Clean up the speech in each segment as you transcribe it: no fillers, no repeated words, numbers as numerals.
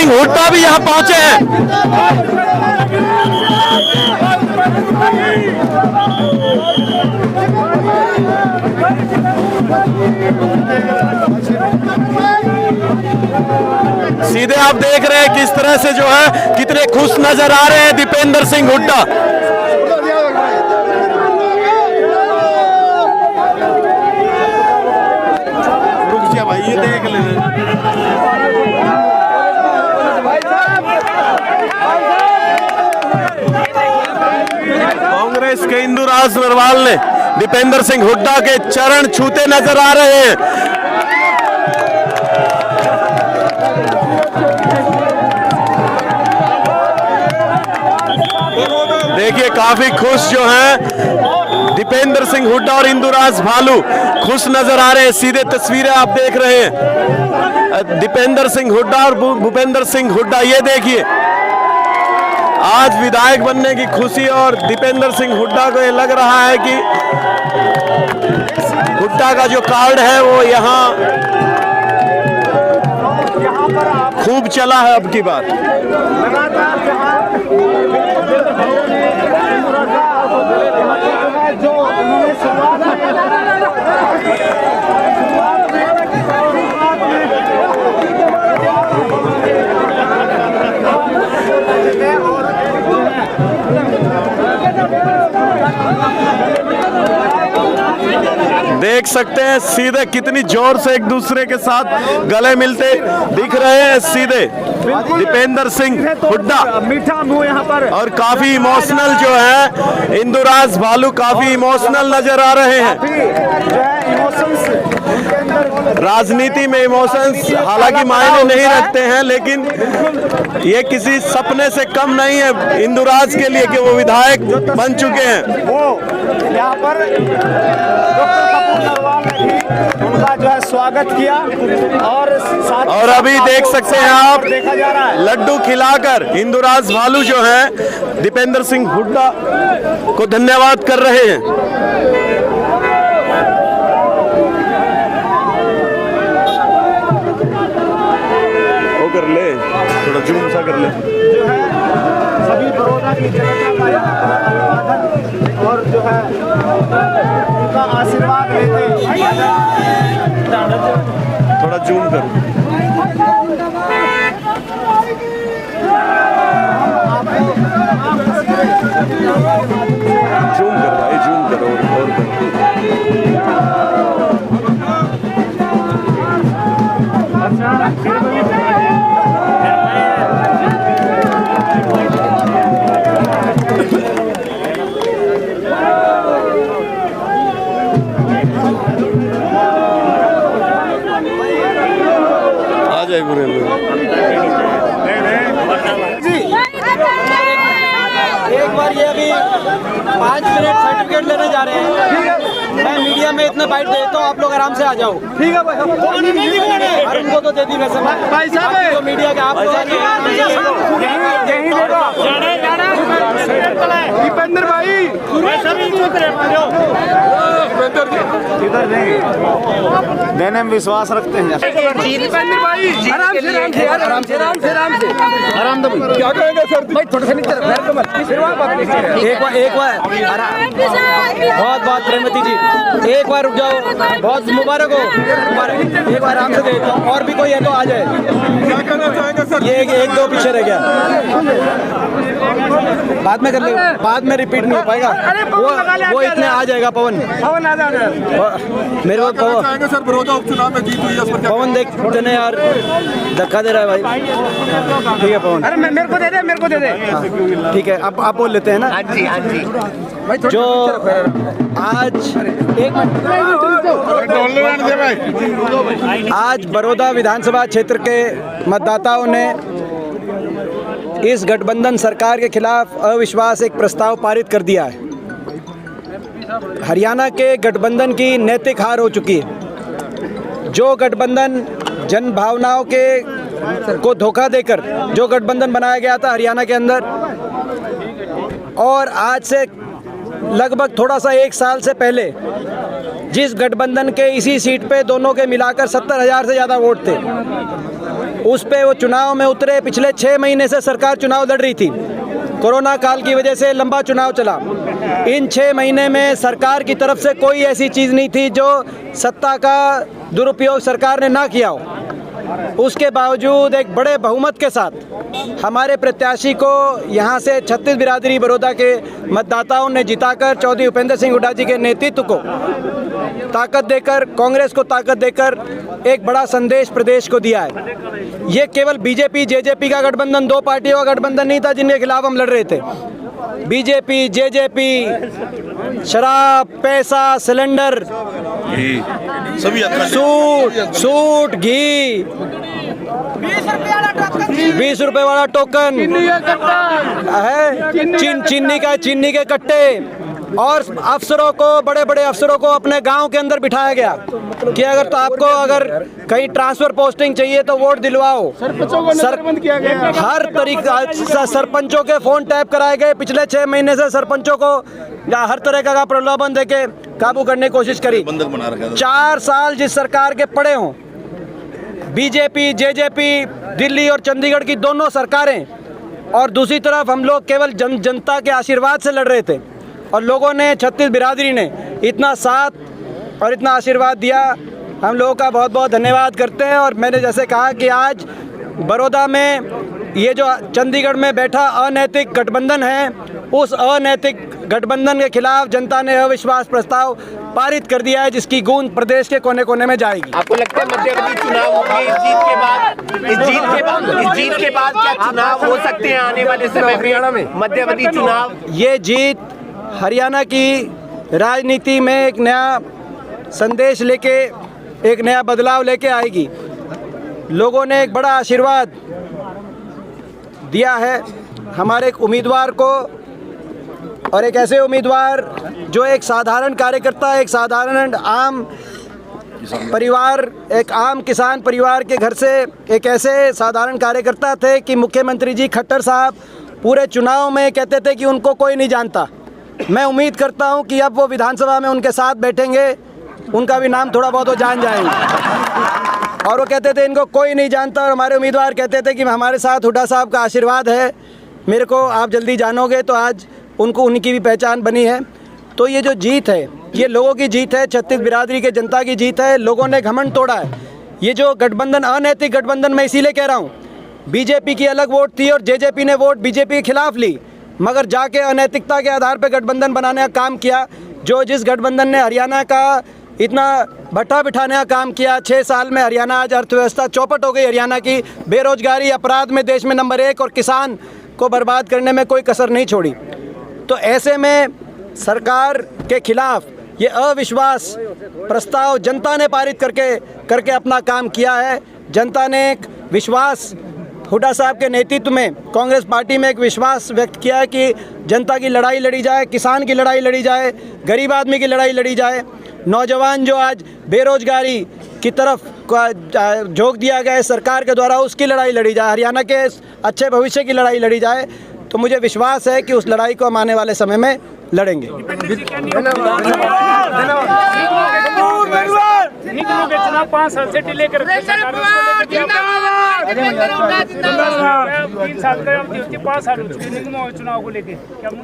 सिंह हुड्डा भी यहाँ पहुंचे हैं। सीधे आप देख रहे हैं किस तरह से जो है कितने खुश नजर आ रहे हैं दीपेंद्र सिंह हुड्डा। रुक जा भाई, ये देख लेना। कांग्रेस के इंदुराज नरवाल ने दीपेंद्र सिंह हुड्डा के चरण छूते नजर आ रहे हैं। देखिए काफी खुश जो हैं दीपेंद्र सिंह हुड्डा और इंदुराज भालू खुश नजर आ रहे हैं। सीधे तस्वीरें आप देख रहे हैं दीपेंद्र सिंह हुड्डा और भूपेंद्र सिंह हुड्डा। ये देखिए आज विधायक बनने की खुशी और दीपेंद्र सिंह हुड्डा को ये लग रहा है कि हुड्डा का जो कार्ड है वो यहाँ खूब चला है अब की बात। देख सकते हैं सीधे कितनी जोर से एक दूसरे के साथ गले मिलते दिख रहे हैं सीधे दीपेंद्र सिंह हुड्डा। मीठा मुंह यहाँ पर और काफी इमोशनल जो है इंदुराज भालू काफी इमोशनल नजर आ रहे हैं। राजनीति में इमोशंस हालांकि मायने नहीं रखते हैं, लेकिन ये किसी सपने से कम नहीं है इंदुराज के लिए कि वो विधायक बन चुके हैं। वो यहाँ पर डॉक्टर कपूर नरवाल ने भी उनका जो है स्वागत किया और अभी देख सकते हैं आप देखा जा रहा है लड्डू खिलाकर इंदुराज भालू जो है दीपेंद्र सिंह हुड्डा को धन्यवाद कर रहे हैं। कर ले थोड़ा जूम सा कर ले। जो है सभी बड़ौदा की जनता का अभिवादन और जो है उनका आशीर्वाद लेते थोड़ा जूम कर। जूम कर भाई, जूम कर और आ जाए बुरे एक बार ये अभी 5 मिनट सर्टिफिकेट लेने जा रहे हैं। मैं मीडिया में इतना बाइट देता हूँ, आप लोग आराम से आ जाओ। ठीक है भाई, और उनको तो दे दी वैसे भाई साहब जो मीडिया के आप दीपेंद्र भाई इधर नहीं देने में विश्वास रखते हैं। दीपेंद्र भाई आराम से आराम से आराम से आराम से आराम दो। क्या कहेंगे सर भाई, थोड़ा सा नीचे एक बार बहुत बहुत प्रेमवती जी एक बार रुक जाओ, बहुत मुबारक हो, एक बार आराम से दे दो। और भी कोई है तो आ जाए। क्या कहना चाहेंगे सर? ये एक दो पीछे रह गया, बाद में कर ले, बाद में रिपीट नहीं हो पाएगा। वो इतने आ जाएगा। पवन आ जाएगा मेरे को। पवन सर बड़ौदा उपचुनाव में जीत हुई है, पवन देख देने यार, धक्का दे रहा है भाई। ठीक है पवन, अरे मेरे को दे दे। ठीक है अब आप बोल लेते हैं ना। जो आज बड़ौदा विधानसभा क्षेत्र के मतदाताओं ने इस गठबंधन सरकार के खिलाफ अविश्वास एक प्रस्ताव पारित कर दिया है। हरियाणा के गठबंधन की नैतिक हार हो चुकी है। जो गठबंधन जन भावनाओं के को धोखा देकर जो गठबंधन बनाया गया था हरियाणा के अंदर, और आज से लगभग थोड़ा सा 1 साल से पहले जिस गठबंधन के इसी सीट पे दोनों के मिलाकर 70,000 से ज़्यादा वोट थे, उस पे वो चुनाव में उतरे। पिछले 6 महीने से सरकार चुनाव लड़ रही थी, कोरोना काल की वजह से लंबा चुनाव चला। इन 6 महीने में सरकार की तरफ से कोई ऐसी चीज़ नहीं थी जो सत्ता का दुरुपयोग सरकार ने ना किया हो। उसके बावजूद एक बड़े बहुमत के साथ हमारे प्रत्याशी को यहाँ से 36 बिरादरी बड़ौदा के मतदाताओं ने जिताकर चौधरी भूपेंद्र सिंह हुड्डा जी के नेतृत्व को ताकत देकर, कांग्रेस को ताकत देकर एक बड़ा संदेश प्रदेश को दिया है। ये केवल बीजेपी जेजेपी का गठबंधन, 2 पार्टियों का गठबंधन नहीं था जिनके खिलाफ हम लड़ रहे थे। बीजेपी जेजेपी, शराब, पैसा, सिलेंडर, सभी सूट, घी, 20 रुपए वाला टोकन है, चीनी के कट्टे, और अफसरों को, बड़े बड़े अफसरों को अपने गांव के अंदर बिठाया गया कि अगर तो आपको अगर कहीं ट्रांसफर पोस्टिंग चाहिए तो वोट दिलवाओ। हर तरीका सरपंचों के फोन टैप कराए गए। पिछले 6 महीने से सरपंचों को हर तरह का प्रलोभन देके काबू करने की कोशिश करी। 4 साल जिस सरकार के पड़े हों, बीजेपी जेजेपी, दिल्ली और चंडीगढ़ की दोनों सरकारें, और दूसरी तरफ हम लोग केवल जनता के आशीर्वाद से लड़ रहे थे, और लोगों ने, 36 बिरादरी ने इतना साथ और इतना आशीर्वाद दिया। हम लोगों का बहुत बहुत धन्यवाद करते हैं। और मैंने जैसे कहा कि आज बड़ौदा में ये जो चंडीगढ़ में बैठा अनैतिक गठबंधन है, उस अनैतिक गठबंधन के खिलाफ जनता ने अविश्वास प्रस्ताव पारित कर दिया है, जिसकी गूंज प्रदेश के कोने कोने में जाएगी। आपको लगता है मध्यावधि चुनाव होंगे इस जीत के बाद क्या चुनाव हो सकते हैं आने वाले समय में? मध्यावधि चुनाव, ये जीत हरियाणा की राजनीति में एक नया संदेश लेके, एक नया बदलाव लेके आएगी। लोगों ने एक बड़ा आशीर्वाद दिया है हमारे एक उम्मीदवार को, और एक ऐसे उम्मीदवार जो एक साधारण कार्यकर्ता, एक साधारण आम परिवार, एक आम किसान परिवार के घर से एक ऐसे साधारण कार्यकर्ता थे कि मुख्यमंत्री जी खट्टर साहब पूरे चुनाव में कहते थे कि उनको कोई नहीं जानता। मैं उम्मीद करता हूं कि अब वो विधानसभा में उनके साथ बैठेंगे, उनका भी नाम थोड़ा बहुत वो जान जाएंगे। और वो कहते थे इनको कोई नहीं जानता, और हमारे उम्मीदवार कहते थे कि हमारे साथ हुड्डा साहब का आशीर्वाद है, मेरे को आप जल्दी जानोगे। तो आज उनको, उनकी भी पहचान बनी है। तो ये जो जीत है, ये लोगों की जीत है, 36 बिरादरी के जनता की जीत है। लोगों ने घमंड तोड़ा है। ये जो गठबंधन, अनैतिक गठबंधन, मैं इसीलिए कह रहा हूँ, बीजेपी की अलग वोट थी और जेजेपी ने वोट बीजेपी के खिलाफ ली, मगर जाके अनैतिकता के आधार पर गठबंधन बनाने का काम किया। जिस गठबंधन ने हरियाणा का इतना भट्टा बिठाने का काम किया, 6 साल में हरियाणा आज अर्थव्यवस्था चौपट हो गई। हरियाणा की बेरोजगारी, अपराध में देश में नंबर 1, और किसान को बर्बाद करने में कोई कसर नहीं छोड़ी। तो ऐसे में सरकार के खिलाफ ये अविश्वास प्रस्ताव जनता ने पारित करके अपना काम किया है। जनता ने एक विश्वास, हुड्डा साहब के नेतृत्व में कांग्रेस पार्टी में एक विश्वास व्यक्त किया है कि जनता की लड़ाई लड़ी जाए, किसान की लड़ाई लड़ी जाए, गरीब आदमी की लड़ाई लड़ी जाए, नौजवान जो आज बेरोजगारी की तरफ झोंक दिया गया है सरकार के द्वारा, उसकी लड़ाई लड़ी जाए, हरियाणा के अच्छे भविष्य की लड़ाई लड़ी जाए। तो मुझे विश्वास है कि उस लड़ाई को हम आने वाले समय में लड़ेंगे।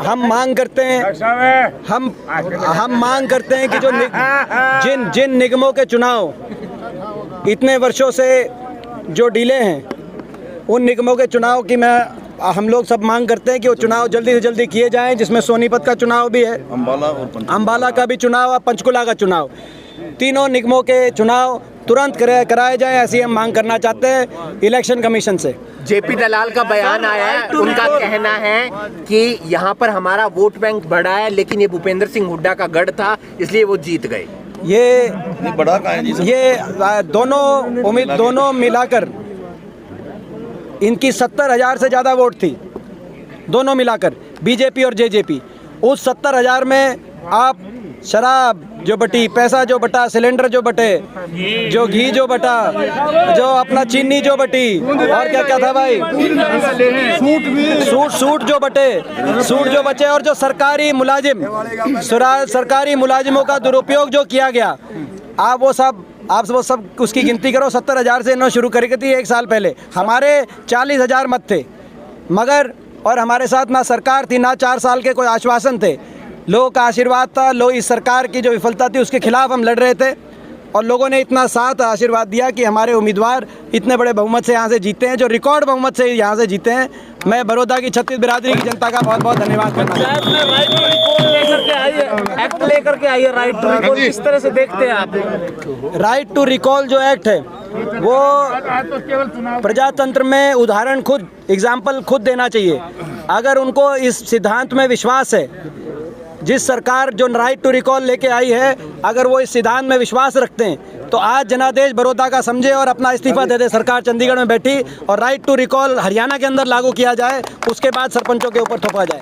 हम मांग करते हैं, हम मांग करते हैं कि जिन निगमों के चुनाव इतने वर्षों से जो डिले हैं, उन निगमों के चुनाव की हम लोग सब मांग करते हैं कि वो चुनाव जल्दी से जल्दी किए जाएं, जिसमें सोनीपत का चुनाव भी है, अम्बाला का भी चुनाव और पंचकुला का चुनाव। तीनों निगमों के चुनाव तुरंत कराए जाएं, ऐसी हम मांग करना चाहते हैं इलेक्शन कमीशन से। जेपी दलाल का बयान आया है, उनका कहना है कि यहाँ पर हमारा वोट बैंक बढ़ा है, लेकिन ये भूपेंद्र सिंह हुड्डा का गढ़ था, इसलिए वो जीत गए। ये दोनों मिलाकर इनकी 70,000 से ज़्यादा वोट थी, दोनों मिलाकर बीजेपी और जेजेपी। उस 70,000 में आप शराब जो बटी, पैसा जो बटा, सिलेंडर जो बटे, जो घी जो बटा, जो अपना चीनी जो बटी, और क्या क्या था भाई, सूट जो बचे, और जो सरकारी मुलाजिमों का दुरुपयोग जो किया गया, आप वो सब आप वो सब उसकी गिनती करो, 70,000 से इन्होंने शुरू करी थी 1 साल पहले। हमारे 40,000 मत थे, मगर और हमारे साथ ना सरकार थी ना 4 साल के कोई आश्वासन थे। लोगों का आशीर्वाद था। लोग इस सरकार की जो विफलता थी उसके खिलाफ हम लड़ रहे थे और लोगों ने इतना साथ आशीर्वाद दिया कि हमारे उम्मीदवार इतने बड़े बहुमत से यहाँ से जीते हैं, जो रिकॉर्ड बहुमत से यहाँ से जीते हैं। मैं बड़ौदा की 36 बिरादरी की जनता का बहुत बहुत धन्यवाद करना चाहता हूँ। एक्ट लेकर के आई है राइट टू रिकॉल, किस तरह से देखते हैं आप? राइट टू रिकॉल जो एक्ट है वो प्रजातंत्र में उदाहरण खुद एग्जाम्पल खुद देना चाहिए। अगर उनको इस सिद्धांत में विश्वास है, जिस सरकार जो राइट टू रिकॉल लेके आई है, अगर वो इस सिद्धांत में विश्वास रखते हैं तो आज जनादेश बड़ौदा का समझे और अपना इस्तीफा दे दे। सरकार चंडीगढ़ में बैठी और राइट टू रिकॉल हरियाणा के अंदर लागू किया जाए, उसके बाद सरपंचों के ऊपर थोपा जाए।